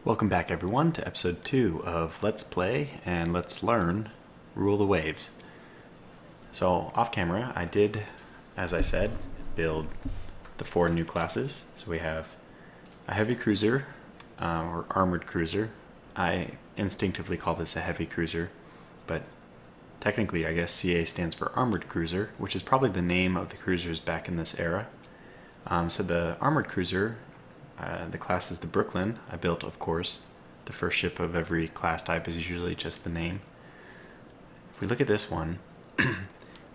Welcome back everyone to episode 2 of Let's Play and Let's Learn Rule the Waves. So off camera I did, as I said, build the 4 new classes. So we have a heavy cruiser, or armored cruiser. I instinctively call this a heavy cruiser, but technically I guess CA stands for armored cruiser, which is probably the name of the cruisers back in this era. So the armored cruiser, the class is the Brooklyn. I built, of course, the first ship of every class type is usually just the name. If we look at this one,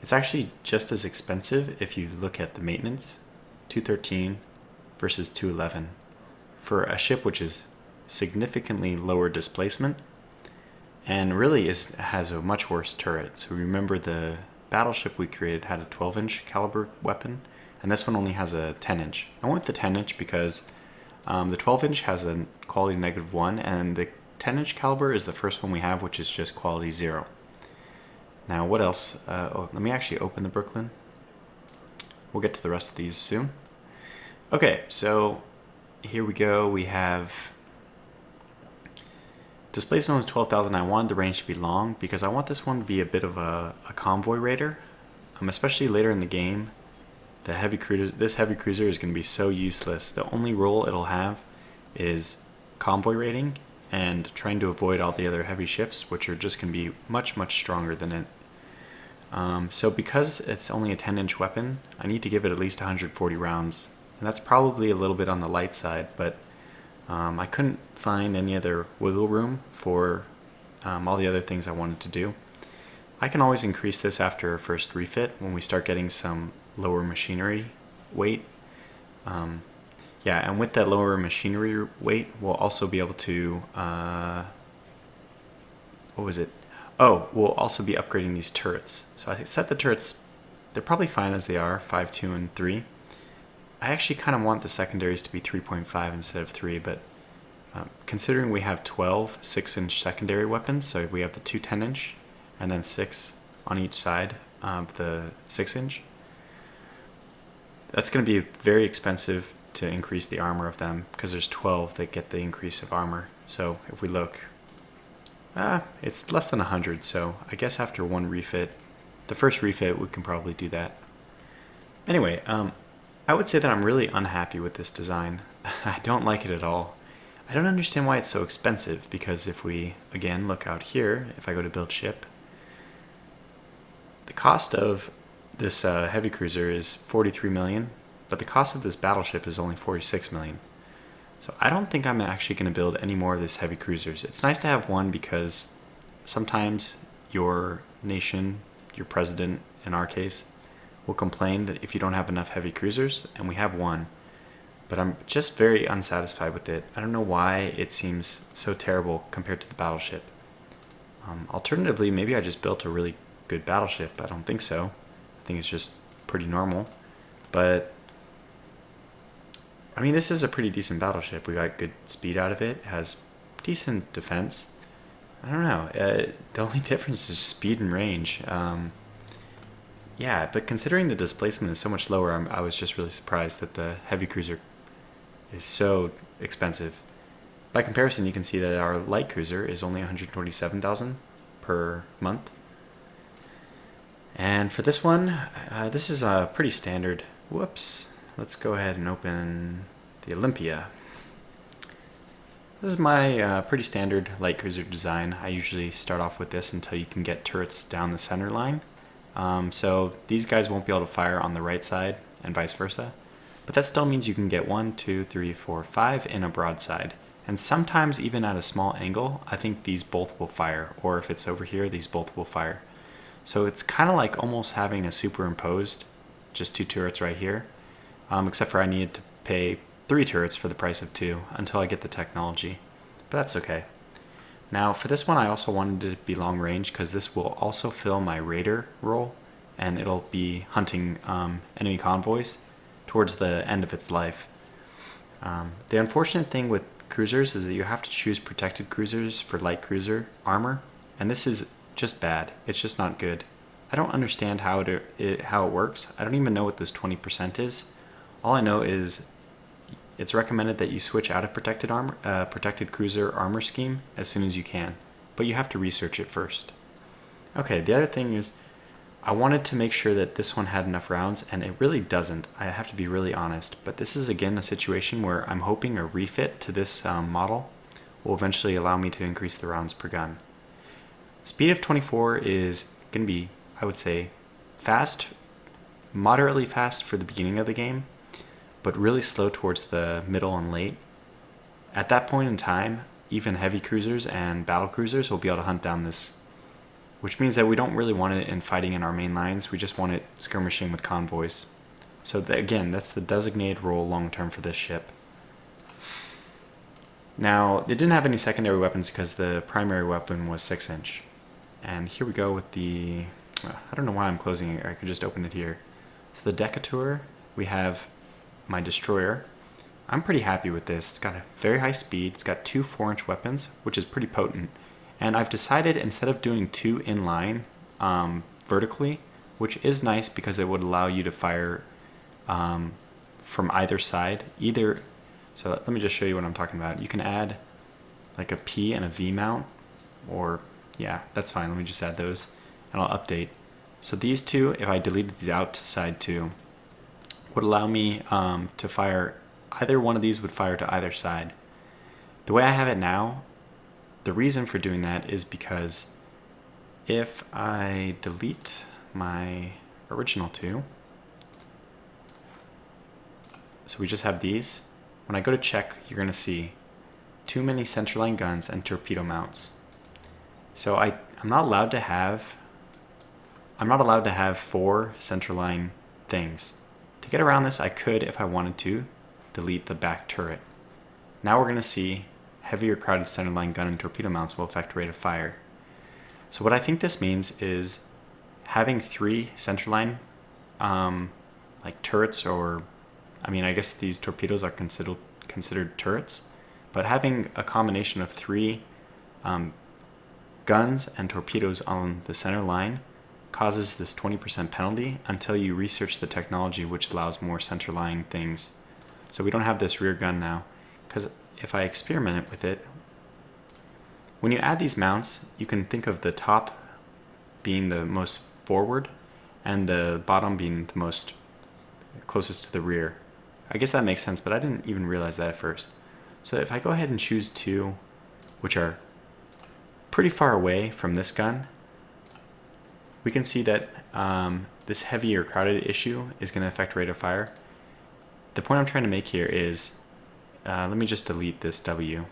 it's actually just as expensive if you look at the maintenance, 213 versus 211. For a ship which is significantly lower displacement and really has a much worse turret. So remember the battleship we created had a 12-inch caliber weapon, and this one only has a 10-inch. I went with the 10-inch because the 12-inch has a quality -1, and the 10-inch caliber is the first one we have, which is just quality 0. Now, what else? Let me actually open the Brooklyn. We'll get to the rest of these soon. Okay, so here we go. We have displacement was 12,000. I wanted the range to be long because I want this one to be a bit of a convoy raider, especially later in the game. This heavy cruiser is going to be so useless. The only role it'll have is convoy raiding and trying to avoid all the other heavy ships, which are just going to be much, much stronger than it. So because it's only a 10-inch weapon, I need to give it at least 140 rounds. And that's probably a little bit on the light side, but I couldn't find any other wiggle room for all the other things I wanted to do. I can always increase this after a first refit when we start getting some lower machinery weight. Yeah, and with that lower machinery weight, we'll also be able to, we'll also be upgrading these turrets. So I set the turrets, they're probably fine as they are, 5, 2, and 3. I actually kind of want the secondaries to be 3.5 instead of 3, but considering we have 12 6-inch secondary weapons, so we have the 2 10-inch and then 6 on each side of the 6-inch, that's going to be very expensive to increase the armor of them because there's 12 that get the increase of armor. So if we look, it's less than 100, so I guess after one refit, the first refit, we can probably do that. Anyway, I would say that I'm really unhappy with this design. I don't like it at all. I don't understand why it's so expensive, because if we, again, look out here, if I go to build ship, the cost of this heavy cruiser is 43 million, but the cost of this battleship is only 46 million. So I don't think I'm actually going to build any more of these heavy cruisers. It's nice to have one because sometimes your nation, your president in our case, will complain that if you don't have enough heavy cruisers, and we have one, but I'm just very unsatisfied with it. I don't know why it seems so terrible compared to the battleship. Alternatively, maybe I just built a really good battleship. I don't think so. I think it's just pretty normal, but I mean, this is a pretty decent battleship. We got good speed out of it. It has decent defense. I don't know. The only difference is speed and range. Yeah, but considering the displacement is so much lower, I was just really surprised that the heavy cruiser is so expensive. By comparison, you can see that our light cruiser is only 127,000 per month. And for this one, this is pretty standard. Whoops. Let's go ahead and open the Olympia. This is my pretty standard light cruiser design. I usually start off with this until you can get turrets down the center line. So these guys won't be able to fire on the right side and vice versa. But that still means you can get 1, 2, 3, 4, 5 in a broadside. And sometimes even at a small angle, I think these both will fire. Or if it's over here, these both will fire. So it's kind of like almost having a superimposed, just 2 turrets right here. Except for I needed to pay 3 turrets for the price of 2 until I get the technology. But that's okay. Now for this one, I also wanted it to be long range because this will also fill my raider role, and it'll be hunting enemy convoys towards the end of its life. The unfortunate thing with cruisers is that you have to choose protected cruisers for light cruiser armor, and this is just bad. It's just not good. I don't understand how it works. I don't even know what this 20% is. All I know is it's recommended that you switch out of protected cruiser armor scheme as soon as you can, but you have to research it first. Okay, the other thing is I wanted to make sure that this one had enough rounds, and it really doesn't. I have to be really honest, but this is again a situation where I'm hoping a refit to this model will eventually allow me to increase the rounds per gun. Speed of 24 is going to be, I would say, fast, moderately fast for the beginning of the game, but really slow towards the middle and late. At that point in time, even heavy cruisers and battle cruisers will be able to hunt down this, which means that we don't really want it in fighting in our main lines, we just want it skirmishing with convoys. So again, that's the designated role long term for this ship. Now, they didn't have any secondary weapons because the primary weapon was 6-inch. And here we go with the, I don't know why I'm closing it, I could just open it here. So the Decatur, we have my destroyer. I'm pretty happy with this. It's got a very high speed, it's got 2 4-inch weapons, which is pretty potent. And I've decided instead of doing 2 in line vertically, which is nice because it would allow you to fire from either side. So let me just show you what I'm talking about. You can add like a P and a V mount, or yeah, that's fine. Let me just add those and I'll update. So these two, if I deleted these out to side 2, would allow me to fire, either one of these would fire to either side. The way I have it now, the reason for doing that is because if I delete my original 2, so we just have these, when I go to check, you're going to see too many centerline guns and torpedo mounts. So I'm not allowed to have 4 centerline things. To get around this, I could, if I wanted to, delete the back turret. Now we're going to see heavier crowded centerline gun and torpedo mounts will affect rate of fire. So what I think this means is having 3 centerline like turrets, or I mean, I guess these torpedoes are considered turrets, but having a combination of 3 guns and torpedoes on the center line causes this 20% penalty until you research the technology which allows more centerline things. So we don't have this rear gun now, because if I experiment with it, when you add these mounts, you can think of the top being the most forward and the bottom being the most closest to the rear. I guess that makes sense, but I didn't even realize that at first. So if I go ahead and choose 2, which are pretty far away from this gun, we can see that this heavy or crowded issue is going to affect rate of fire. The point I'm trying to make here is, let me just delete this W.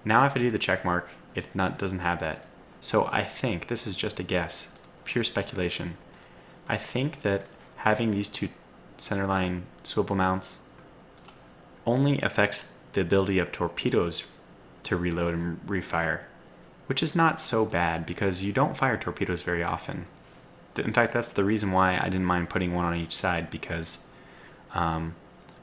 Now if I do the check mark, it doesn't have that. So I think, this is just a guess, pure speculation, I think that having these 2 centerline swivel mounts only affects the ability of torpedoes to reload and refire, which is not so bad because you don't fire torpedoes very often. In fact, that's the reason why I didn't mind putting 1 on each side, because I'm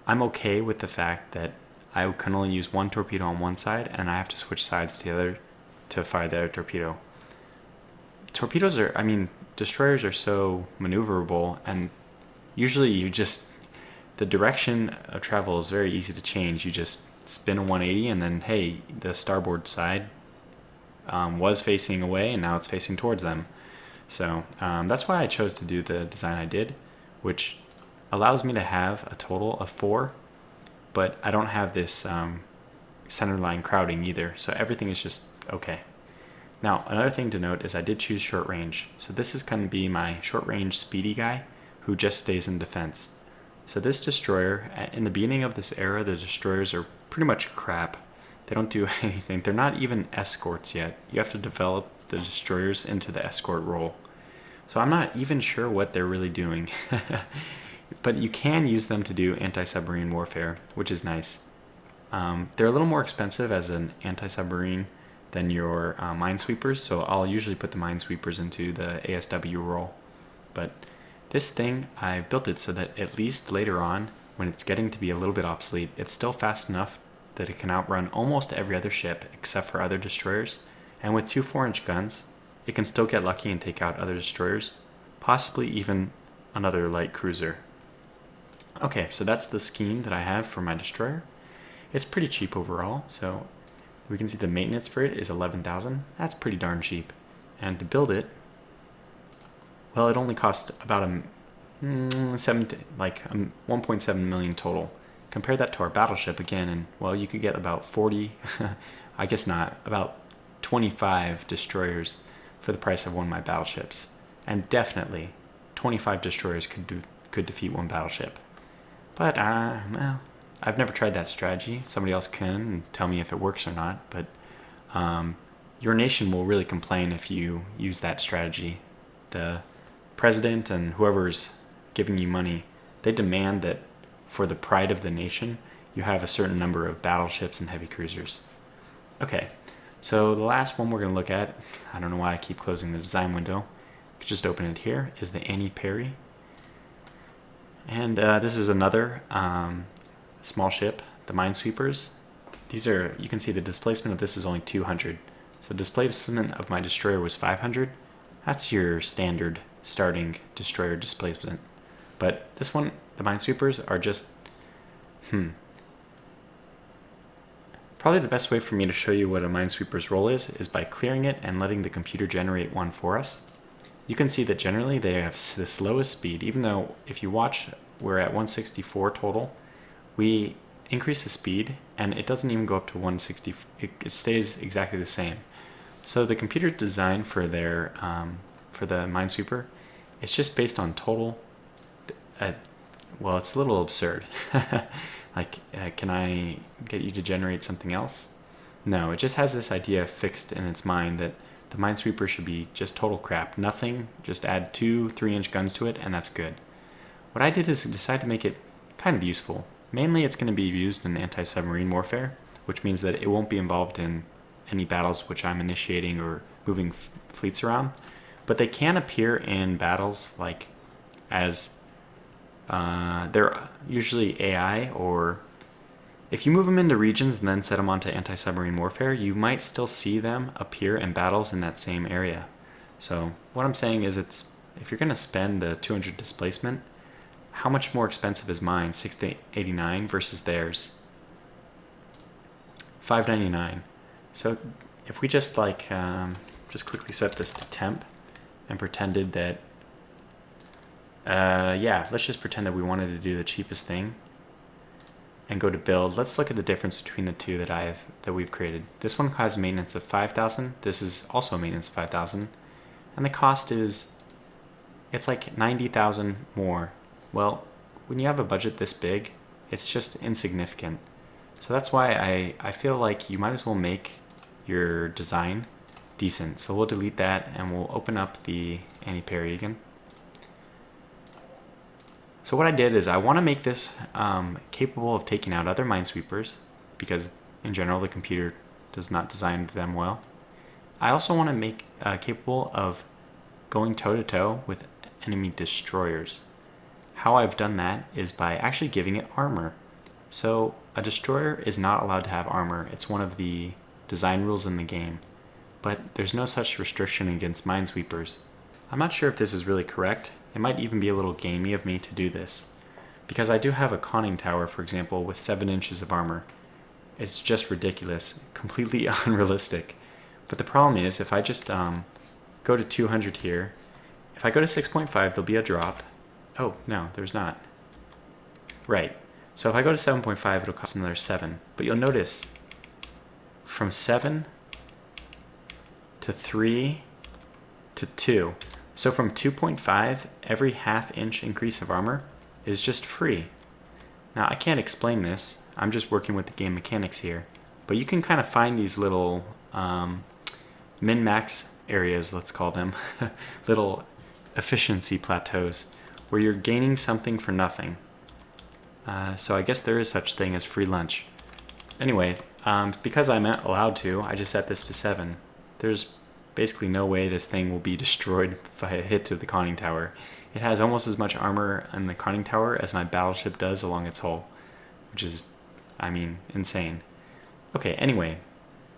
okay with the fact that I can only use 1 torpedo on one side and I have to switch sides to the other to fire the other torpedo. Destroyers are so maneuverable, and usually the direction of travel is very easy to change. You just spin a 180 and then, hey, the starboard side was facing away and now it's facing towards them. So that's why I chose to do the design I did, which allows me to have a total of 4, but I don't have this centerline crowding either, so everything is just okay. Now, another thing to note is I did choose short range. So this is going to be my short range speedy guy who just stays in defense. So this destroyer, in the beginning of this era, the destroyers are pretty much crap. They don't do anything. They're not even escorts yet. You have to develop the destroyers into the escort role. So I'm not even sure what they're really doing. But you can use them to do anti-submarine warfare, which is nice. They're a little more expensive as an anti-submarine than your minesweepers, so I'll usually put the minesweepers into the ASW role. But this thing, I've built it so that at least later on, when it's getting to be a little bit obsolete, it's still fast enough that it can outrun almost every other ship except for other destroyers. And with 2 4-inch guns, it can still get lucky and take out other destroyers, possibly even another light cruiser. Okay, so that's the scheme that I have for my destroyer. It's pretty cheap overall, so we can see the maintenance for it is 11,000. That's pretty darn cheap. And to build it, well, it only cost about a 1.7 million total. Compare that to our battleship again, and well, you could get about 40, I guess not, about 25 destroyers for the price of one of my battleships. And definitely, 25 destroyers could defeat one battleship. But, well, I've never tried that strategy. Somebody else can tell me if it works or not, but your nation will really complain if you use that strategy. The president and whoever's giving you money, they demand that for the pride of the nation, you have a certain number of battleships and heavy cruisers. Okay, so the last one we're going to look at, I don't know why I keep closing the design window, could just open it here, is the Annie Perry. And this is another small ship, the Minesweepers. These are, you can see the displacement of this is only 200. So the displacement of my destroyer was 500. That's your standard starting destroyer displacement. But this one, the Minesweepers, are just, Probably the best way for me to show you what a Minesweeper's role is by clearing it and letting the computer generate one for us. You can see that generally they have the slowest speed, even though if you watch, we're at 164 total. We increase the speed and it doesn't even go up to 160, it stays exactly the same. So the computer design for their for the Minesweeper, it's just based on total. Well, it's a little absurd. Can I get you to generate something else? No, it just has this idea fixed in its mind that the Minesweeper should be just total crap. Nothing, just add 2 3-inch guns to it and that's good. What I did is decide to make it kind of useful. Mainly it's going to be used in anti-submarine warfare, which means that it won't be involved in any battles which I'm initiating or moving fleets around. But they can appear in battles like as they're usually AI, or if you move them into regions and then set them onto anti-submarine warfare, you might still see them appear in battles in that same area. So what I'm saying is if you're going to spend the 200 displacement, how much more expensive is mine, 689 versus theirs, 599. So if we just just quickly set this to temp and pretended that let's just pretend that we wanted to do the cheapest thing and go to build. Let's look at the difference between the two that we've created. This one has maintenance of 5,000. This is also maintenance of 5,000, and the cost is it's like 90,000 more. Well, when you have a budget this big, it's just insignificant. So that's why I feel like you might as well make your design decent. So we'll delete that and we'll open up the Annie Perry again. So what I did is I want to make this capable of taking out other Minesweepers, because in general the computer does not design them well. I also want to make capable of going toe-to-toe with enemy destroyers. How I've done that is by actually giving it armor. So a destroyer is not allowed to have armor. It's one of the design rules in the game. But there's no such restriction against Minesweepers. I'm not sure if this is really correct. It might even be a little gamey of me to do this, because I do have a conning tower, for example, with 7 inches of armor. It's just ridiculous, completely unrealistic. But the problem is, if I just go to 200 here, if I go to 6.5, there'll be a drop. Oh, no, there's not. Right. So if I go to 7.5, it'll cost another 7. But you'll notice, from 7 to 3 to 2. So from 2.5, every ½ inch increase of armor is just free. Now I can't explain this, I'm just working with the game mechanics here, but you can kind of find these little min-max areas, let's call them, little efficiency plateaus, where you're gaining something for nothing. So I guess there is such thing as free lunch. Anyway, because I'm allowed to, I just set this to 7. There's basically no way this thing will be destroyed by a hit to the conning tower. It has almost as much armor in the conning tower as my battleship does along its hull, which is, insane. Okay, anyway,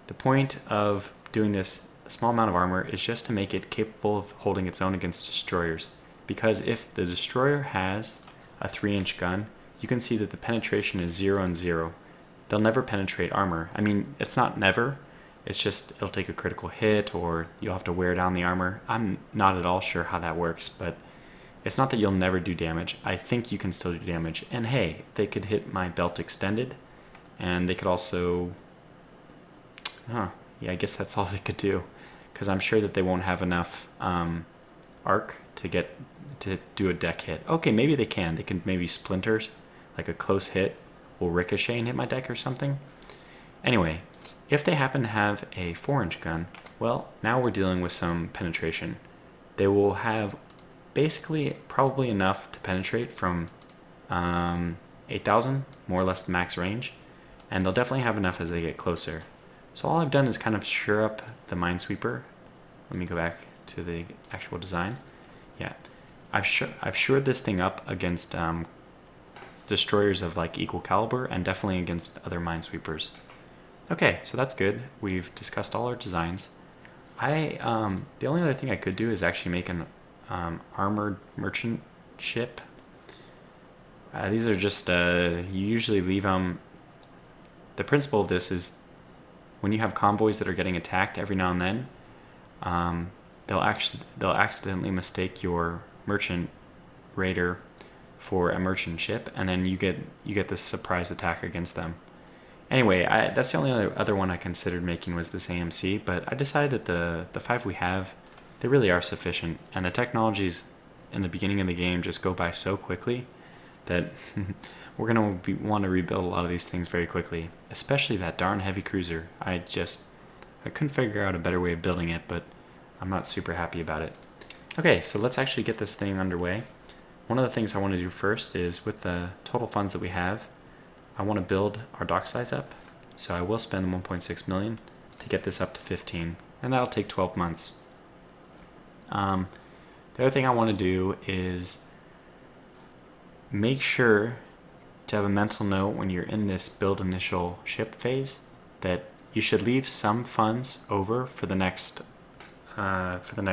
the point of doing this small amount of armor is just to make it capable of holding its own against destroyers. Because if the destroyer has a 3-inch gun, you can see that the penetration is 0 and 0. They'll never penetrate armor. I mean, it's not never. It's just it'll take a critical hit or you'll have to wear down the armor. I'm not at all sure how that works, but it's not that you'll never do damage. I think you can still do damage. And hey, they could hit my belt extended, and they could also... yeah, I guess that's all they could do, because I'm sure that they won't have enough arc to do a deck hit. Okay, maybe they can. They can maybe splinters, like a close hit will ricochet and hit my deck or something. Anyway, if they happen to have a 4-inch gun, well, now we're dealing with some penetration. They will have basically probably enough to penetrate from 8,000, more or less the max range, and they'll definitely have enough as they get closer. So all I've done is kind of sure up the minesweeper. Let me go back to the actual design. Yeah, I've shored this thing up against destroyers of like equal caliber and definitely against other minesweepers. Okay, so that's good. We've discussed all our designs. The only other thing I could do is actually make an armored merchant ship. These are just you usually leave them. The principle of this is when you have convoys that are getting attacked every now and then, they'll accidentally mistake your merchant raider for a merchant ship, and then you get this surprise attack against them. Anyway, that's the only other one I considered making was this AMC, but I decided that the 5 we have, they really are sufficient, and the technologies in the beginning of the game just go by so quickly that we're going to want to rebuild a lot of these things very quickly, especially that darn heavy cruiser. I couldn't figure out a better way of building it, but I'm not super happy about it. Okay, so let's actually get this thing underway. One of the things I want to do first is with the total funds that we have, I want to build our dock size up. So I will spend 1.6 million to get this up to 15, and that'll take 12 months. The other thing I want to do is make sure to have a mental note when you're in this build initial ship phase that you should leave some funds over for the next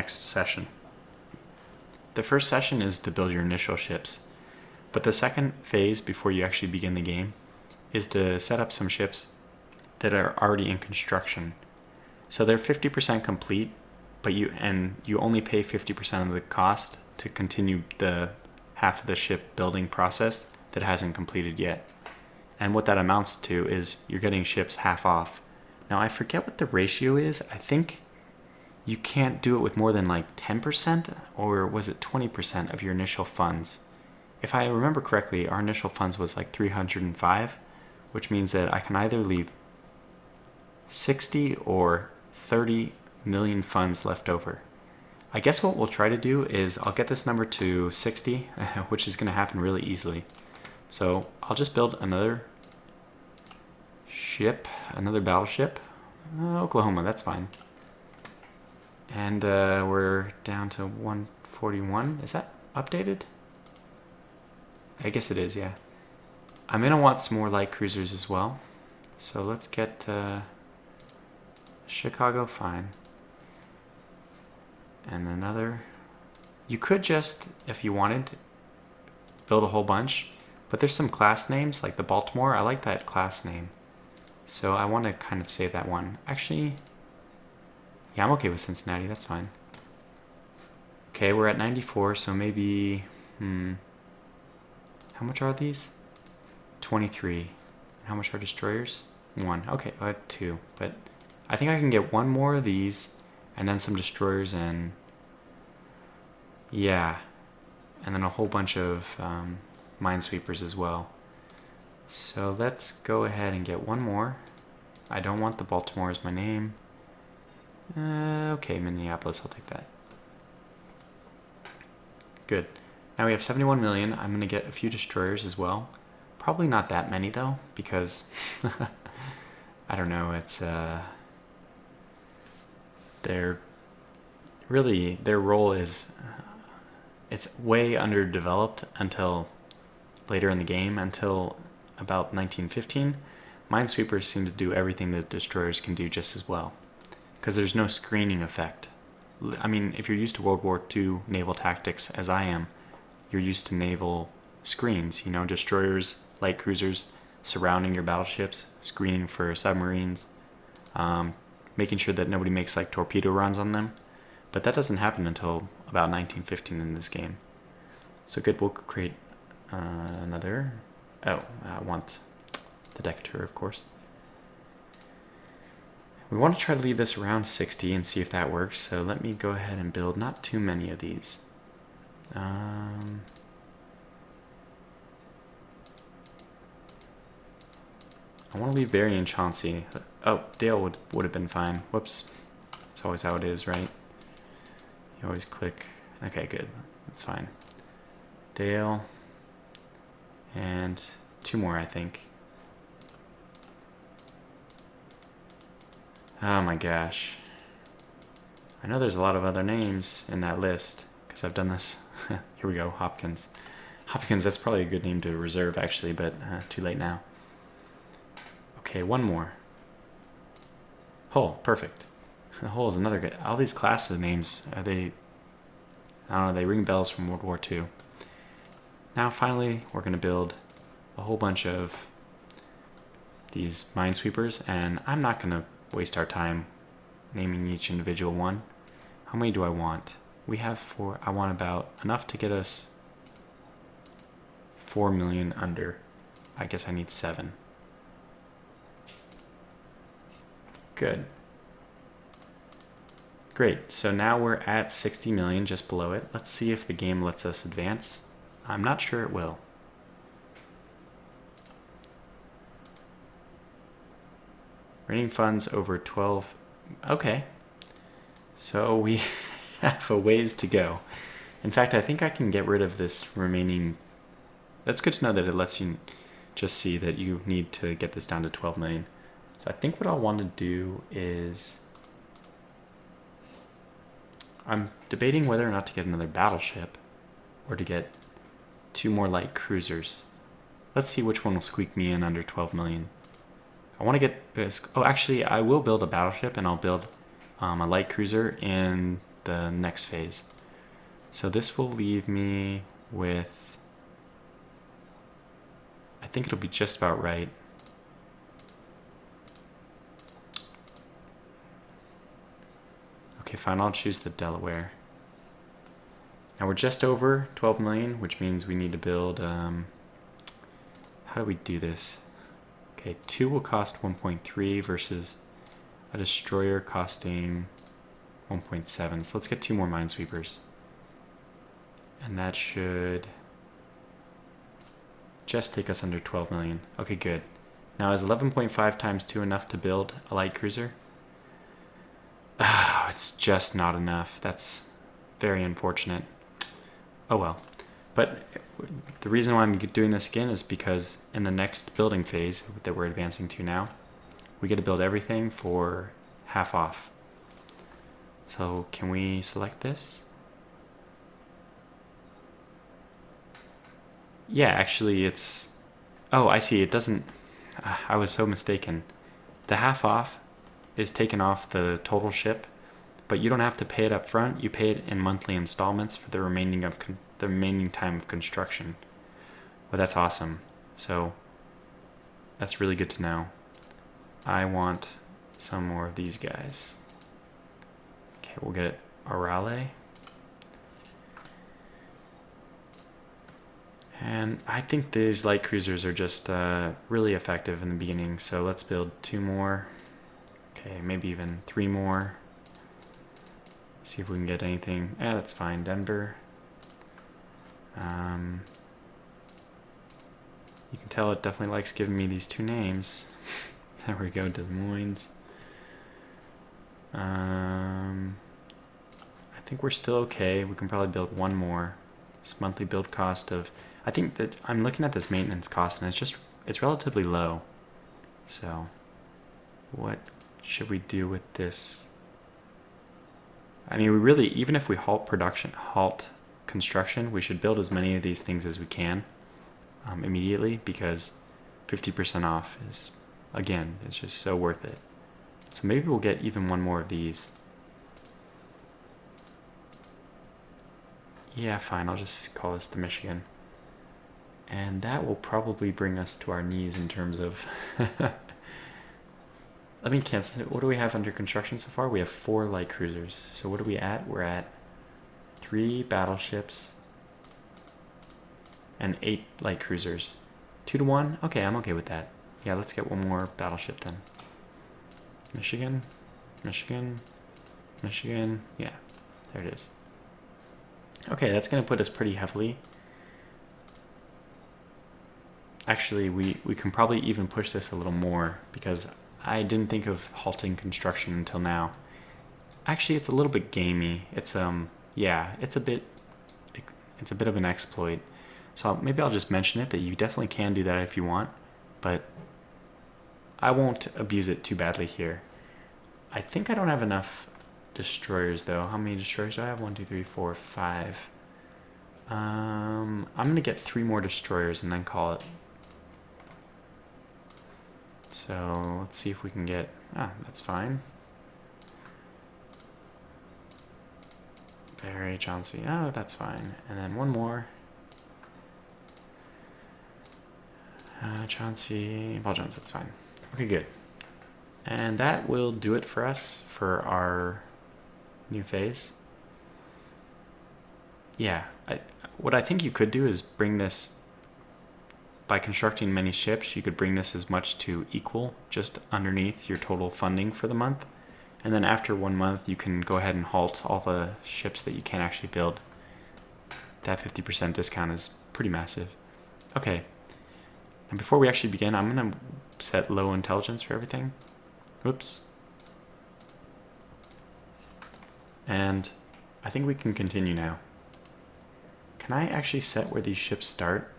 session. The first session is to build your initial ships, but the second phase before you actually begin the game is to set up some ships that are already in construction. So they're 50% complete, but you only pay 50% of the cost to continue the half of the ship building process that hasn't completed yet. And what that amounts to is you're getting ships half off. Now I forget what the ratio is. I think you can't do it with more than like 10%, or was it 20% of your initial funds? If I remember correctly, our initial funds was like 305, which means that I can either leave 60 or 30 million funds left over. I guess what we'll try to do is I'll get this number to 60, which is going to happen really easily. So I'll just build another ship, another battleship. Oklahoma, that's fine. And we're down to 141. Is that updated? I guess it is, yeah. I'm going to want some more light cruisers as well. So let's get Chicago, fine. And another. You could just, if you wanted, build a whole bunch. But there's some class names, like the Baltimore. I like that class name. So I want to kind of save that one. Actually, yeah, I'm okay with Cincinnati. That's fine. Okay, we're at 94, so maybe... How much are these? 23. And how much are destroyers? 1. Okay, I had 2. But I think I can get one more of these, and then some destroyers, and... yeah. And then a whole bunch of minesweepers as well. So let's go ahead and get one more. I don't want the Baltimore as my name. Okay, Minneapolis, I'll take that. Good. Now we have 71 million. I'm going to get a few destroyers as well. Probably not that many though, because I don't know, it's their role is it's way underdeveloped until later in the game, until about 1915. Minesweepers seem to do everything that destroyers can do just as well, because there's no screening effect. I mean, if you're used to World War II naval tactics, as I am, you're used to naval screens, you know, destroyers, light cruisers surrounding your battleships, screening for submarines, making sure that nobody makes like torpedo runs on them. But that doesn't happen until about 1915 in this game. So good, we'll create another. Oh, I want the Decatur, of course. We want to try to leave this around 60 and see if that works. So let me go ahead and build not too many of these. I want to leave Barry and Chauncey. Oh, Dale would have been fine. Whoops. That's always how it is, right? You always click. Okay, good. That's fine. Dale. And 2 more, I think. Oh my gosh. I know there's a lot of other names in that list because I've done this. Here we go, Hopkins. Hopkins, that's probably a good name to reserve actually, but too late now. Okay, 1 more. Hull, perfect. Hull is another good. All these classes names, I don't know, they ring bells from World War II. Now finally, we're going to build a whole bunch of these minesweepers, and I'm not going to waste our time naming each individual one. How many do I want? We have 4. I want about enough to get us 4 million under. I guess I need 7. Good. Great, so now we're at 60 million, just below it. Let's see if the game lets us advance. I'm not sure it will. Raining funds over 12. Okay. So we have a ways to go. In fact, I think I can get rid of this remaining. That's good to know that it lets you just see that you need to get this down to 12 million. So I think what I'll want to do is, I'm debating whether or not to get another battleship or to get 2 more light cruisers. Let's see which one will squeak me in under 12 million. I want to get this. Oh, actually, I will build a battleship and I'll build a light cruiser in the next phase. So this will leave me with, I think it'll be just about right. Okay, fine, I'll choose the Delaware. Now we're just over 12 million, which means we need to build, how do we do this? Okay, 2 will cost 1.3 versus a destroyer costing 1.7. So let's get 2 more minesweepers. And that should just take us under 12 million. Okay, good. Now is 11.5 times 2 enough to build a light cruiser? Oh, it's just not enough. That's very unfortunate. Oh well. But the reason why I'm doing this again is because in the next building phase that we're advancing to now, we get to build everything for half off. So can we select this? Yeah, actually it's, oh, I see, it doesn't, I was so mistaken. The half off is taken off the total ship, but you don't have to pay it up front. You pay it in monthly installments for the remaining time of construction. Well, that's awesome. So that's really good to know. I want some more of these guys. Okay, we'll get Arale. And I think these light cruisers are just really effective in the beginning. So let's build 2 more. Okay, maybe even 3 more. See if we can get anything. Yeah, that's fine. Denver. You can tell it definitely likes giving me these 2 names. There we go, Des Moines. I think we're still okay. We can probably build 1 more. This monthly build cost of, I think that I'm looking at this maintenance cost and it's relatively low. So what should we do with this? I mean, we really, even if we halt construction, we should build as many of these things as we can immediately, because 50% off is, again, it's just so worth it. So maybe we'll get even 1 more of these. Yeah, fine, I'll just call this the Michigan. And that will probably bring us to our knees in terms of... Let me cancel it. What do we have under construction so far? We have 4 light cruisers. So what are we at? We're at 3 battleships and 8 light cruisers. 2 to 1? Okay, I'm okay with that. Yeah, let's get 1 more battleship then. Michigan, Michigan, Michigan. Yeah, there it is. Okay, that's going to put us pretty heavily. Actually, we can probably even push this a little more because I didn't think of halting construction until now. Actually, it's a little bit gamey. It's yeah, it's a bit of an exploit. So maybe I'll just mention it that you definitely can do that if you want, but I won't abuse it too badly here. I think I don't have enough destroyers though. How many destroyers do I have? 1, 2, 3, 4, 5. I'm gonna get 3 more destroyers and then call it. So let's see if we can get, that's fine. Barry, Chauncey, that's fine. And then 1 more. Chauncey, Paul Jones, that's fine. Okay, good. And that will do it for us for our new phase. Yeah, what I think you could do is bring this, by constructing many ships, you could bring this as much to equal just underneath your total funding for the month. And then after 1 month, you can go ahead and halt all the ships that you can't actually build. That 50% discount is pretty massive. Okay. And before we actually begin, I'm going to set low intelligence for everything. Whoops. And I think we can continue now. Can I actually set where these ships start?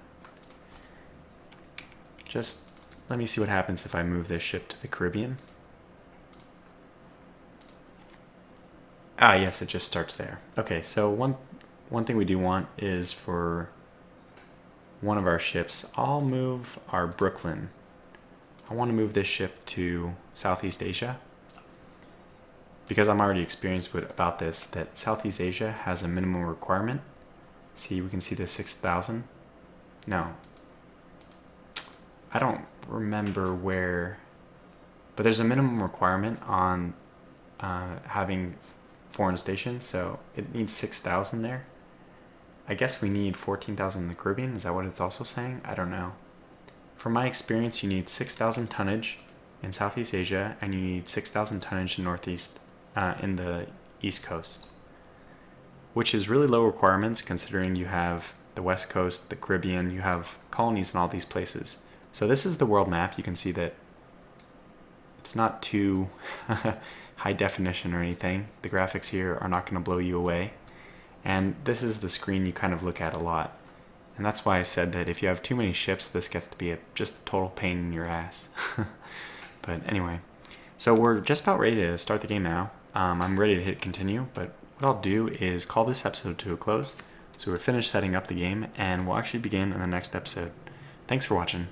Just let me see what happens if I move this ship to the Caribbean. Yes, it just starts there. Okay, so one thing we do want is for one of our ships, I'll move our Brooklyn. I want to move this ship to Southeast Asia because I'm already experienced about this, that Southeast Asia has a minimum requirement. See, we can see the 6,000. No. I don't remember where, but there's a minimum requirement on having foreign stations, so it needs 6,000 there. I guess we need 14,000 in the Caribbean. Is that what it's also saying? I don't know. From my experience, you need 6,000 tonnage in Southeast Asia, and you need 6,000 tonnage in in the East Coast, which is really low requirements considering you have the West Coast, the Caribbean, you have colonies in all these places. So this is the world map. You can see that it's not too high definition or anything. The graphics here are not going to blow you away. And this is the screen you kind of look at a lot. And that's why I said that if you have too many ships, this gets to be just a total pain in your ass. But anyway, so we're just about ready to start the game now. I'm ready to hit continue, but what I'll do is call this episode to a close. So we're finished setting up the game, and we'll actually begin in the next episode. Thanks for watching.